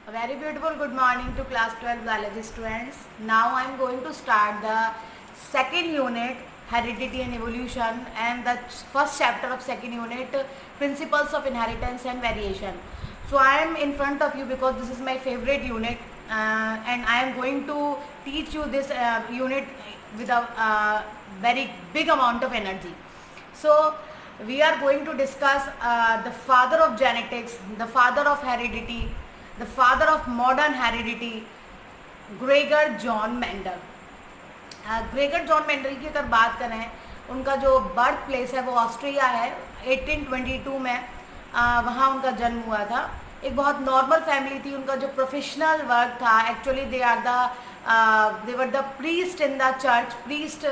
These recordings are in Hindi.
A very beautiful good morning to class 12 biology students. Now I am going to start the second unit, heredity and evolution, and the first chapter of second unit, principles of inheritance and variation. So I am in front of you because this is my favorite unit, and I am going to teach you this unit with a very big amount of energy. So we are going to discuss the father of genetics, the father of heredity, the father of modern heredity, Gregor John Mendel. Gregor John Mendel की अगर बात करें, उनका जो बर्थ प्लेस है वो ऑस्ट्रिया है. 1822 में वहाँ उनका जन्म हुआ था. एक बहुत नॉर्मल फैमिली थी. उनका जो प्रोफेशनल वर्क था, actually they were the priest in the church. Priest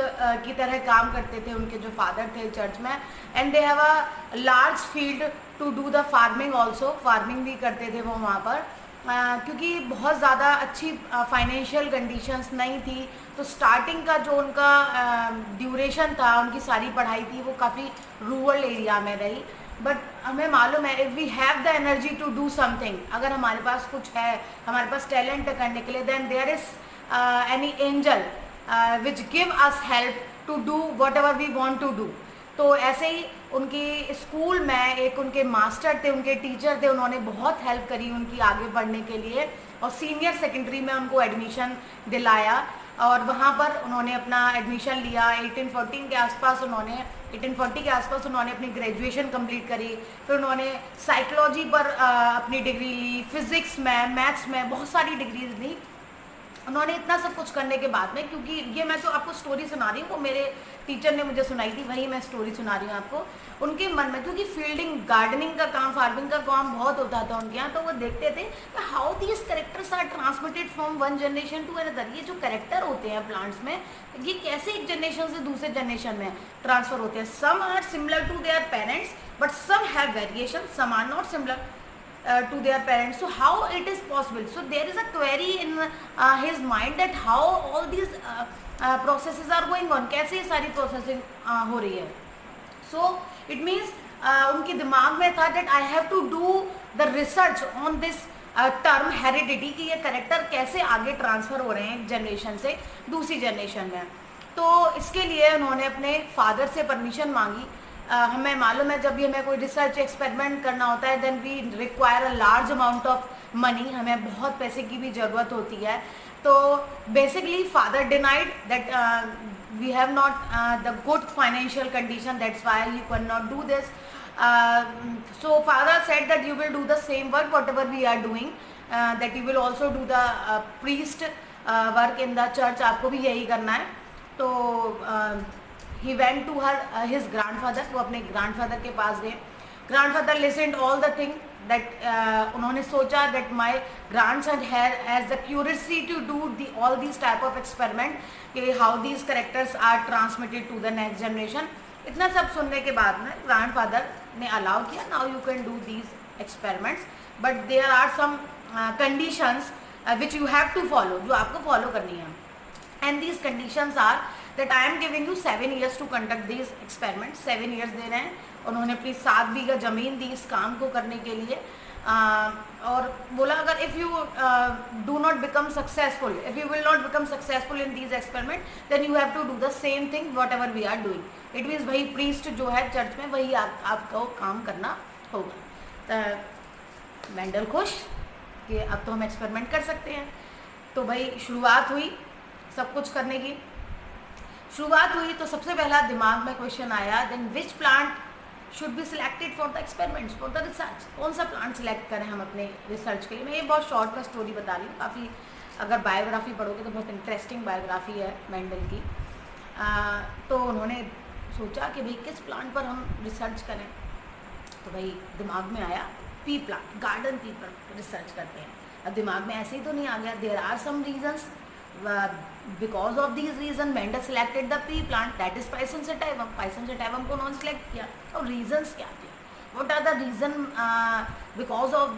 की तरह काम करते थे उनके जो फादर थे चर्च में. And they have a large field to do the farming also. Farming भी करते थे वो वहाँ पर, क्योंकि बहुत ज़्यादा अच्छी फाइनेंशियल कंडीशंस नहीं थी. तो स्टार्टिंग का जो उनका ड्यूरेशन था, उनकी सारी पढ़ाई थी, वो काफ़ी रूरल एरिया में रही. बट हमें मालूम है, if we have the energy to do something, अगर हमारे पास कुछ है, हमारे पास टैलेंट है करने के लिए, then there is any angel which give us help to do whatever we want to do. तो ऐसे ही उनकी स्कूल में एक उनके मास्टर थे, उनके टीचर थे, उन्होंने बहुत हेल्प करी उनकी आगे बढ़ने के लिए, और सीनियर सेकेंडरी में उनको एडमिशन दिलाया, और वहाँ पर उन्होंने अपना एडमिशन लिया. 1840 के आसपास उन्होंने अपनी ग्रेजुएशन कंप्लीट करी. फिर उन्होंने साइकोलॉजी पर अपनी डिग्री ली, फिज़िक्स में, मैथ्स में बहुत सारी डिग्रीज ली उन्होंने. इतना सब कुछ करने के बाद में, क्योंकि ये मैं तो आपको स्टोरी सुना रही हूँ, वो मेरे टीचर ने मुझे सुनाई थी, वही मैं स्टोरी सुना रही हूँ आपको. उनके मन में, क्योंकि फील्डिंग, गार्डनिंग का काम, फार्मिंग का काम बहुत होता था उनके यहाँ, तो वो देखते थे how these characters are transmitted from one generation to another. ये जो करेक्टर होते हैं प्लांट्स में, ये कैसे एक जनरेशन से दूसरे जनरेशन में ट्रांसफर होते हैं. Some are similar to their parents, but some have variation, some are not similar to their parents. So how it is possible? So there is a query in his mind that how all these processes are going on. कैसे ये सारी processing हो रही है. So it means उनके दिमाग में था that I have to do the research on this term heredity, कि ये करेक्टर कैसे आगे ट्रांसफ़र हो रहे हैं एक जनरेशन से दूसरी जनरेशन में. तो इसके लिए उन्होंने अपने फादर से परमिशन मांगी. हमें मालूम है, जब भी हमें कोई रिसर्च एक्सपेरिमेंट करना होता है, then we require a large amount of money. हमें बहुत पैसे की भी ज़रूरत होती है. तो basically father denied that we have not the good financial condition, that's why you can not do this. So father said that you will do the same work whatever we are doing, that you will also do the priest work in the church. आपको भी यही करना है. तो he went to his grandfather. वो अपने grandfather के पास गए. grandfather listened all the thing that उन्होंने सोचा that my grandson has the curiosity to do all these type of experiment, कि how these characters are transmitted to the next generation. इतना सब सुनने के बाद में grandfather ने allow किया, now you can do these experiments, but there are some conditions which you have to follow, जो आपको follow करनी है. And these conditions are that I am giving you 7 years to conduct these experiments. 7 years दे रहे हैं. उन्होंने अपनी 7 बीघा ज़मीन दी इस काम को करने के लिए, और बोला अगर if you do not become successful, if you will not become successful in these experiments, then you have to do the same thing whatever we are doing. It means वही priest जो है चर्च में, वही आपको काम करना होगा. मेंडल खुश कि अब तो हम एक्सपेरिमेंट कर सकते हैं. तो भाई शुरुआत हुई सब कुछ करने की. शुरुआत हुई तो सबसे पहला दिमाग में क्वेश्चन आया, then which plant should be selected for the experiments, for the research. कौन सा प्लांट सिलेक्ट करें हम अपने रिसर्च के लिए. मैं ये बहुत शॉर्ट में स्टोरी बता रही हूँ. काफ़ी अगर बायोग्राफी पढ़ोगे तो बहुत इंटरेस्टिंग बायोग्राफी है मेंडल की. तो उन्होंने सोचा कि भाई किस प्लांट पर हम रिसर्च करें. तो भाई दिमाग में आया पी प्लांट, गार्डन पी पर रिसर्च करते हैं. अब दिमाग में ऐसे ही तो नहीं आ गया. There are some reasons. Because of these reasons, Mendel selected the pea plant, that is Payson sativum. Payson sativum को उन्होंने select किया. और reasons क्या थे? What are the reason? Because of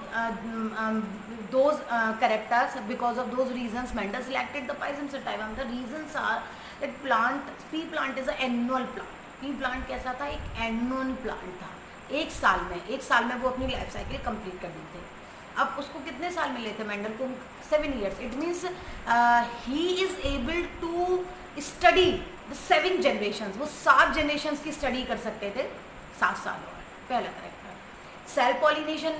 those characters, because of those reasons, Mendel selected the Payson sativum. The reasons are that pea plant is an annual plant. Pea plant कैसा था? एक annual plant था. एक साल में वो अपनी लाइफ साइकिल कंप्लीट कर देते. अब उसको कितने साल मिले थे मेंडल को? 7 years. It means he is able to study the 7 generations. वो 7 generations की स्टडी कर सकते थे 7 साल में. पहला करेक्टर. सेल्फ पॉलिनेशन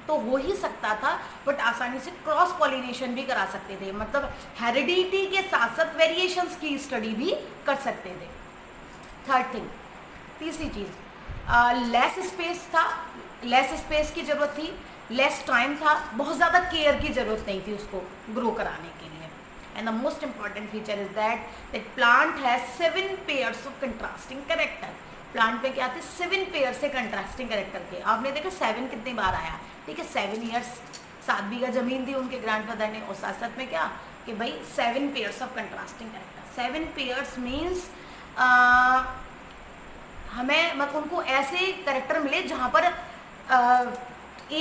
तो हो ही सकता था, बट आसानी से क्रॉस पॉलिनेशन भी करा सकते थे, मतलब हेरिडिटी के साथ साथ वेरिएशंस की स्टडी भी कर सकते थे. थर्ड थिंग, तीसरी चीज, लेस स्पेस था, लेस स्पेस की जरूरत थी, लेस टाइम था, बहुत ज़्यादा केयर की जरूरत नहीं थी उसको ग्रो कराने के लिए. And the most important feature is that plant has 7 pairs of contrasting character. Plant में क्या थे? 7 पेयर से कंट्रास्टिंग कैरेक्टर के. आपने देखा 7 कितनी बार आया, ठीक है. 7 years, 7 बीघा जमीन थी उनके ग्रैंडफादर ने, और साथ साथ में क्या कि भाई 7 pairs of contrasting character. 7 pairs means हमें मतलब उनको ऐसे कैरेक्टर मिले जहाँ पर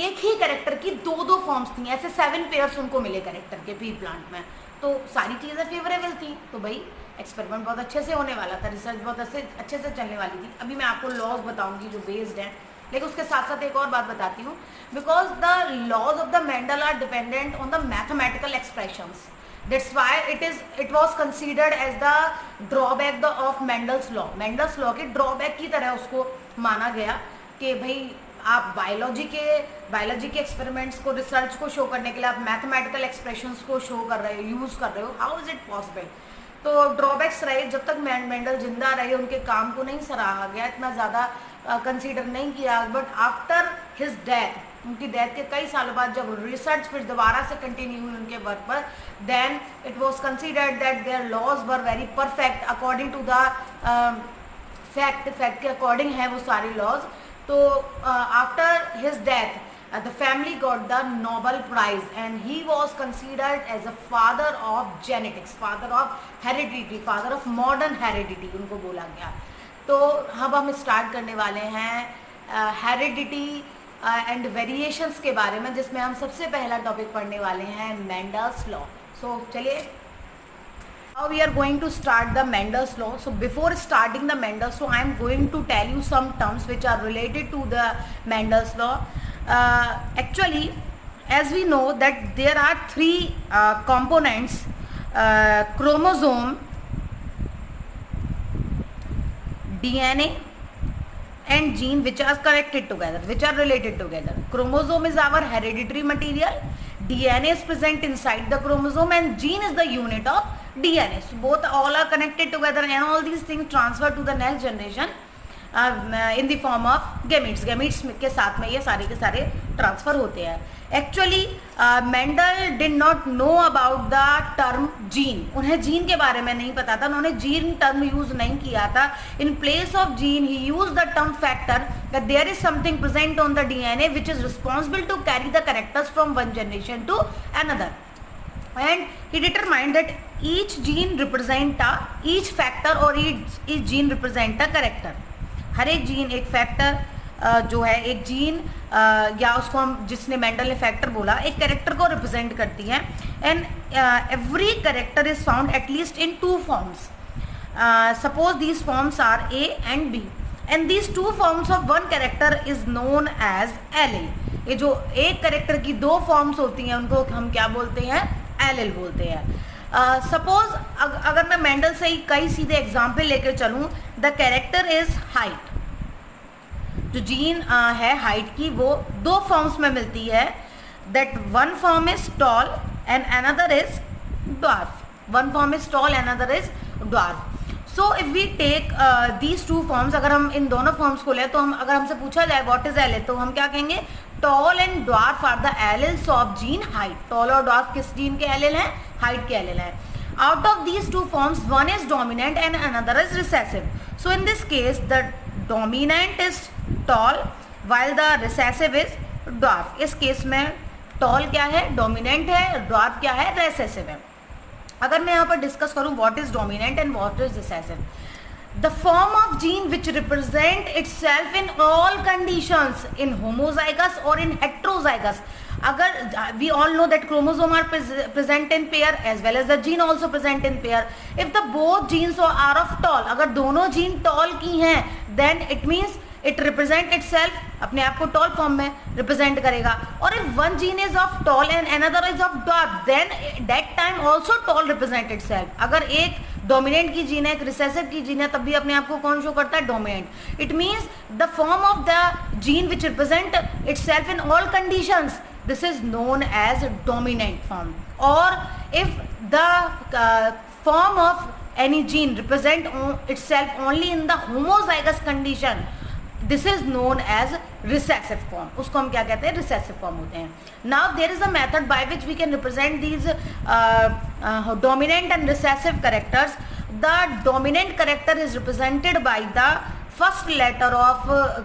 एक ही कैरेक्टर की 2 फॉर्म्स थी. ऐसे 7 pairs उनको मिले कैरेक्टर के पी प्लांट में. तो सारी चीज़ें फेवरेबल थी. तो भाई एक्सपेरिमेंट बहुत अच्छे से होने वाला था, रिसर्च बहुत अच्छे से चलने वाली थी. अभी मैं आपको लॉज बताऊंगी जो बेस्ड हैं, लेकिन उसके साथ साथ एक और बात बताती हूँ. Because the laws of the Mendel are dependent on the mathematical expressions. That's why it was considered as the drawback of Mendel's law. Mendel's law के ड्रॉबैक की तरह उसको माना गया कि भाई आप बायोलॉजी के एक्सपेरिमेंट्स को, रिसर्च को शो करने के लिए आप मैथमेटिकल एक्सप्रेशंस को शो कर रहे हो, यूज कर रहे हो. How is it possible? तो ड्रॉबैक्स रहे. जब तक मेंडल जिंदा रहे उनके काम को नहीं सराहा गया, इतना ज़्यादा कंसीडर नहीं किया. बट आफ्टर हिज डेथ, उनकी डेथ के कई सालों बाद जब रिसर्च फिर दोबारा से कंटिन्यू हुई उनके वर्क पर, then it was considered that their laws were very perfect according to the fact के अकॉर्डिंग है वो सारे लॉज. तो after his death the family got the Nobel Prize and he was considered as a father of genetics, father of heredity, father of modern heredity उनको बोला गया. तो अब हम स्टार्ट करने वाले हैं हेरिडिटी एंड वेरिएशंस के बारे में, जिसमें हम सबसे पहला टॉपिक पढ़ने वाले हैं मेंडल्स लॉ. सो चलिए, now we are going to start the Mendel's law. So before starting the Mendel's law, I am going to tell you some terms which are related to the Mendel's law. Actually, as we know that there are 3 components, chromosome, DNA and gene, which are connected together, which are related together. Chromosome is our hereditary material, DNA is present inside the chromosome and gene is the unit of DNA. So both all are connected together and all these things transfer to the next generation in the form of gametes. Gametes के साथ में ये सारे के सारे ट्रांसफर होते हैं. Actually Mendel did not know about the term gene. उन्हें जीन के बारे में नहीं पता था, उन्होंने जीन टर्म यूज नहीं किया था. In place of gene he use the term factor, that there is something present on the DNA which is responsible to carry the characters from one generation to another. And he determined that each gene represent each factor or each gene represent a character. हर एक जीन एक फैक्टर जो है, एक जीन या उसको हम, जिसने मेंडल ने फैक्टर बोला, एक कैरेक्टर को रिप्रेजेंट करती है. And every character is found at least in 2 forms. Suppose these forms are A and B and these 2 forms of one character is known as allele. ये जो एक कैरेक्टर की 2 forms होती हैं उनको हम क्या बोलते हैं? एलेल बोलते हैं. सपोज अगर मैं मेंडल से ही कई सीधे एग्जाम्पल लेकर चलूँ, द कैरेक्टर इज हाइट. जो जीन है हाइट की, वो 2 फॉर्म्स में मिलती है. That one form is tall and another is dwarf. One form is tall and another is dwarf. So if we take these 2 forms, अगर हम इन दोनों फॉर्म्स को लें तो हम, अगर हमसे पूछा जाए व्हाट इज एलेल, तो हम क्या कहेंगे? Tall and dwarf are the alleles of gene height. Tall और ड्वार्फ किस जीन के एलेल हैं? हाइट के एलेल हैं. Out of these 2 forms, one is dominant and another is recessive. So in this case, the dominant is tall while the recessive is dwarf. इस केस में tall क्या है? dominant है. dwarf क्या है? recessive है. अगर मैं यहाँ पर डिस्कस करूँ what is dominant and what is recessive, the form of gene which represent itself in all conditions, in homozygous or in heterozygous. अगर we all know that chromosome are present in pair as well as the gene also present in pair. If the both genes are of tall, अगर दोनों जीन tall की हैं, then it means it represent itself, अपने आप को टॉल फॉर्म में रिप्रेजेंट करेगा. और if one gene is of tall and another is of dwarf, then that time also tall represent itself. अगर एक डोमिनेंट की जीन है, एक रिसेसिव की जीन है, तब भी अपने आप को कौन शो करता है? Dominant. It means the form of the gene which represent itself in all conditions, this is known as dominant form. Or if the form of any gene represent itself only in the homozygous condition, this is known as recessive form. उसको हम क्या कहते हैं? recessive form होते हैं. Now there is a method by which we can represent these dominant and recessive characters. The dominant character is represented by the first letter of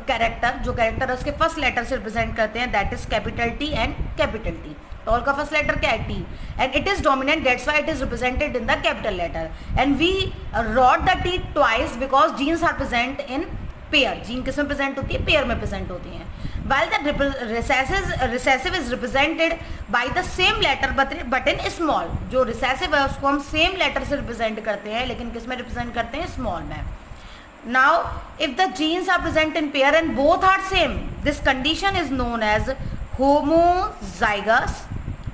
character, जो कैरेक्टर है उसके फर्स्ट लेटर से रिप्रेजेंट करते हैं, that is capital T and capital T. Tall का फर्स्ट लेटर क्या है? T. And it is dominant, that's why it is represented in the capital letter. And we wrote the T twice because genes are present in pair. Gene किस में प्रेजेंट होती है? पेयर में प्रेजेंट होती हैं. while the recessive is represented by the same letter but in small. जो recessive है उसको हम same letter से represent करते हैं, लेकिन किस में represent करते हैं? small में. Now if the genes are present in pair and both are same, this condition is known as homozygous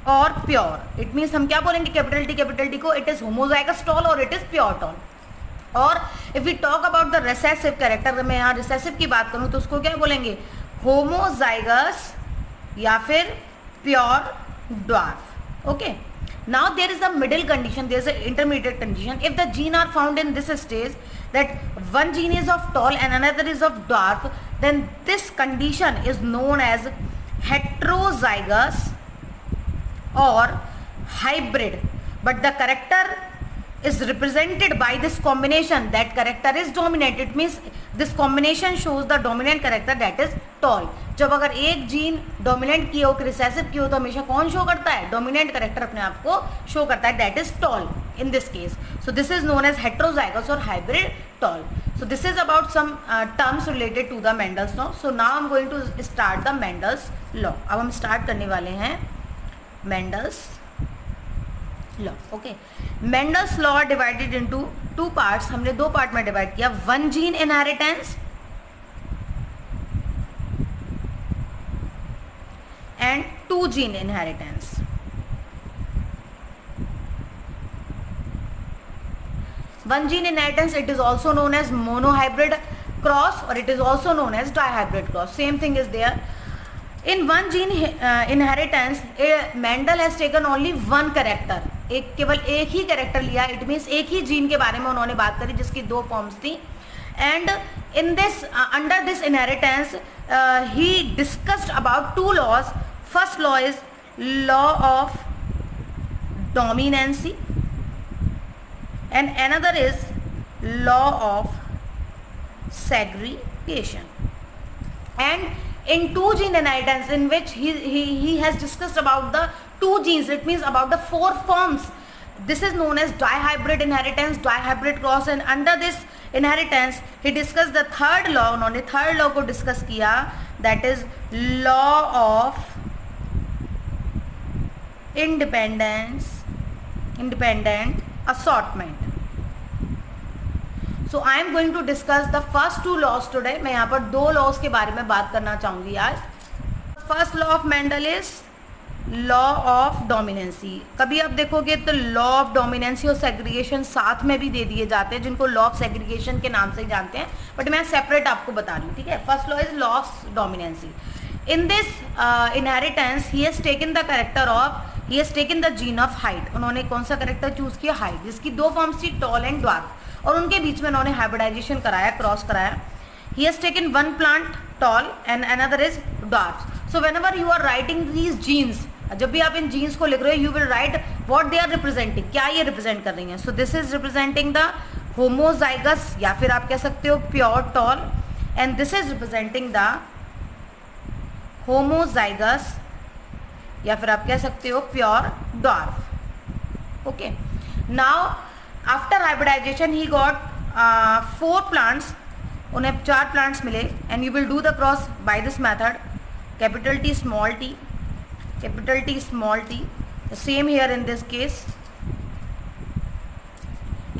or pure. It means हम क्या बोलेंगे capital T को? It is homozygous tall or it is pure tall. और if we talk about the recessive character, अगर मैं यहाँ recessive की बात करूँ तो उसको क्या बोलेंगे? homozygous या फिर pure dwarf. Okay. Now there is a middle condition, there is an intermediate condition. If the gene are found in this stage, that one gene is of tall and another is of dwarf, then this condition is known as heterozygous or hybrid. But the character is represented by this combination, that character is dominant. It means this combination shows the dominant character, that is tall. जब अगर एक जीन डोमिनेंट की हो, रिसेसिव की हो, तो हमेशा कौन शो करता है? डोमिनेंट कैरेक्टर अपने आप को शो करता है, that is tall in this case. So this is known as heterozygous और hybrid tall. So this is about some terms related to the Mendel's law. So now I am going to start the Mendel's law. अब हम स्टार्ट करने वाले हैं Mendel's law. Okay, Mendel's law divided into two parts. हमने दो पार्ट में डिवाइड किया. One gene inheritance and two gene inheritance. One gene inheritance, it is also known as monohybrid cross or it is also known as dihybrid cross. Same thing is there. In one gene inheritance, Mendel has taken only one character. केवल एक ही कैरेक्टर लिया. इट मीन्स एक ही जीन के बारे में उन्होंने बात करी जिसकी दो फॉर्म्स थी. And in this under this inheritance, he discussed about two laws. First law is law of dominancy and another is law of segregation. And in two gene inheritance, in which he has discussed about the two genes, it means about the four forms. This is known as dihybrid inheritance, dihybrid cross. And under this inheritance he discussed the third law. उन्होंने थर्ड लॉ को डिस्कस किया, that is law of independent assortment. So I am going to discuss the first two laws today. मैं यहाँ पर दो लॉज के बारे में बात करना चाहूँगी आज. First law of Mendel is law of dominancy. कभी आप देखोगे तो लॉ ऑफ डोमिनेंसी और सेग्रीगेशन साथ में भी दे दिए जाते हैं, जिनको लॉ ऑफ सेग्रीगेशन के नाम से ही जानते हैं, बट मैं सेपरेट आपको बता रही हूँ. ठीक है. First law is law of dominancy. In this inheritance he has taken the character of, he has taken the gene of height. उन्होंने कौन सा कैरेक्टर चूज किया? हाइट, जिसकी दो फॉर्म्स थी, टॉल एंड ड्वार्फ, और उनके बीच में उन्होंने हाइब्रिडाइजेशन कराया, क्रॉस कराया. He has taken one plant tall and another is dwarf. So whenever you are writing these genes, जब भी आप इन जीन्स को लिख रहे हो, you will write what they are representing, क्या ये रिप्रेजेंट कर रही हैं. So this is representing the homozygous या फिर आप कह सकते हो pure tall, and this is representing the homozygous या फिर आप कह सकते हो pure dwarf. Okay. Now after hybridisation he got 4 plants. उन्हें 4 प्लांट्स मिले, and you will do the cross by this method, capital T small t, capital T small t, the same here in this case.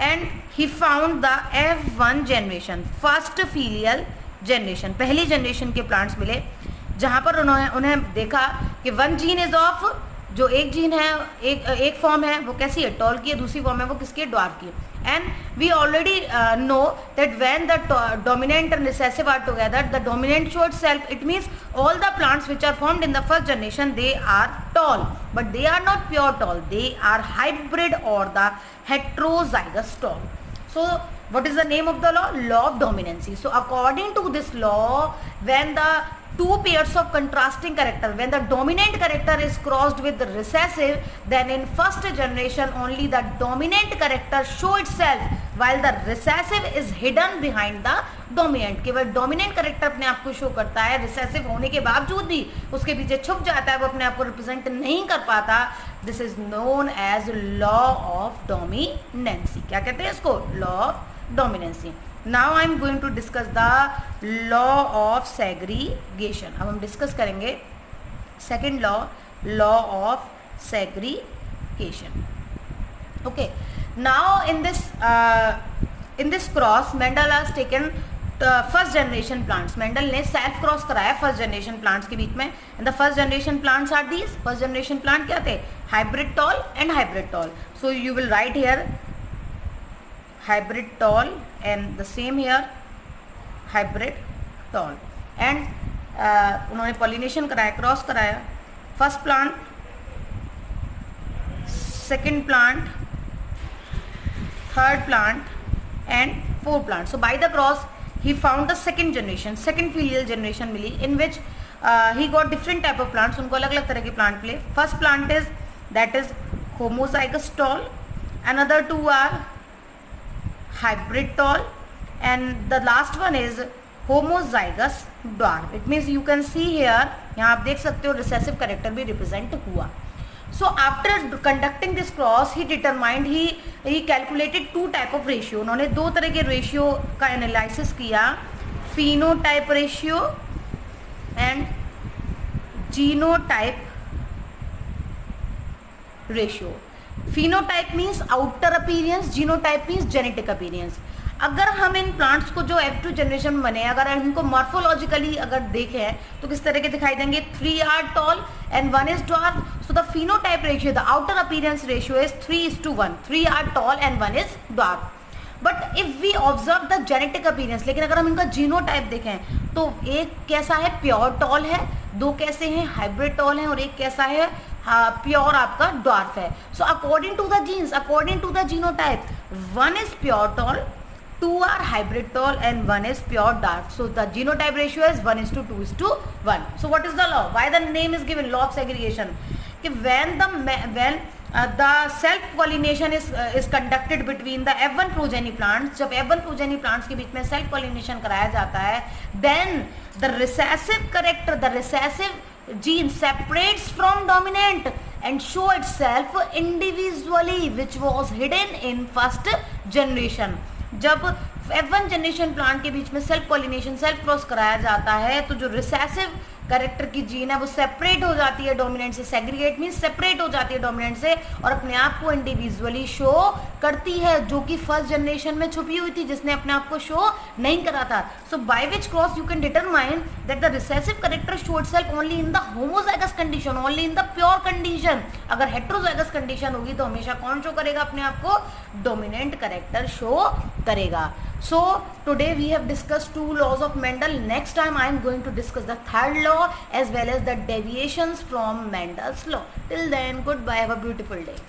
And he found the F1 generation, first filial generation, पहली जनरेशन के प्लांट्स मिले जहाँ पर उन्हें देखा कि वन जीन इज ऑफ, जो एक जीन है, एक फॉर्म है वो कैसी है, टॉल की है, दूसरी फॉर्म है वो किसकी है, ड्वार्फ की है. And we already know that when the dominant and recessive are together, the dominant show itself. It means all the plants which are formed in the first generation, they are tall, but they are not pure tall. They are hybrid or the heterozygous tall. So what is the name of the law? Law of dominancy. So according to this law, when the two pairs of contrasting character, when the dominant character is crossed with the recessive, then in first generation only the dominant character show itself, while the recessive is hidden behind the dominant. केवल dominant character अपने आप को show करता है, recessive होने के बावजूद भी उसके पीछे छुप जाता है, वो अपने आप को represent नहीं कर पाता. This is known as law of dominancy. क्या कहते हैं इसको? Law of dominancy. Now I am going to discuss the law of segregation. अब हम डिस्कस करेंगे second law, law of segregation. Okay. Now in this cross, Mendel has taken first generation plants. Mendel ने सेल्फ क्रॉस कराया फर्स्ट जनरेशन प्लांट्स के बीच में. And the first generation plants are these. First generation plant क्या थे? Hybrid tall and hybrid tall. So you will write here hybrid tall and the same here hybrid tall. and उन्होंने pollination कराया, क्रॉस कराया. First plant, second plant, third plant and fourth plant. So by the cross he found the second generation, second filial generation मिली, in which he got different type of plants. उनको अलग अलग तरह के प्लांट मिले. First plant is that is homozygous tall, another two are hybrid tall, and the last one is homozygous dwarf. It means you can see here, यहाँ आप देख सकते हो recessive character भी represent हुआ. So after conducting this cross, he determined, he calculated two type of ratio. उन्होंने दो तरह के ratio का analysis किया, phenotype ratio and genotype ratio. Phenotype means outer appearance, genotype means genetic appearance. अगर हम इन प्लांट्स को जो F2 जनरेशन में बने, अगर इनको मॉर्फोलॉजिकली अगर देखें तो किस तरह के दिखाई देंगे? 3 are tall and 1 is dwarf. So the phenotype ratio, the outer appearance ratio is 3:1. 3 are tall and 1 is dwarf. But if we observe the genetic appearance, लेकिन अगर हम इनका जीनोटाइप देखें तो एक कैसा है? प्योर टॉल है, दो कैसे हैं? हाइब्रिड टॉल है, और एक कैसा है? प्योर आपका ड्वार्फ है. So according to the genes, according to the genotype, 1 is pure tall, 2 are hybrid tall and 1 is pure dwarf. So the genotype ratio is 1:2:1. So what is the law? Why the name is given law of segregation? कि when the self pollination is conducted between the F1 progeny plants, जब F1 progeny plants के बीच में self pollination कराया जाता है, then the recessive character, the recessive gene separates from dominant and show itself individually, which was hidden in first generation. जब F1 जनरेशन प्लांट के बीच में सेल्फ पॉलिनेशन, सेल्फ क्रॉस कराया जाता है, तो जो रिसेसिव कैरेक्टर की जीन है वो सेपरेट हो जाती है डोमिनेंट से. सेग्रीगेट मीन सेपरेट हो जाती है डोमिनेंट से और अपने आप को इंडिविजुअली शो करती है, जो कि फर्स्ट जनरेशन में छुपी हुई थी, जिसने अपने आप को शो नहीं करा था. So by which cross you can determine that the recessive character show itself only in the homozygous condition, only in the pure condition. अगर हेट्रोजाइगस कंडीशन होगी तो हमेशा कौन शो करेगा अपने आप को? डोमिनेंट कैरेक्टर शो करेगा. So today we have discussed two laws of Mendel. Next time I am going to discuss the third law as well as the deviations from Mendel's law. Till then, goodbye. Have a beautiful day.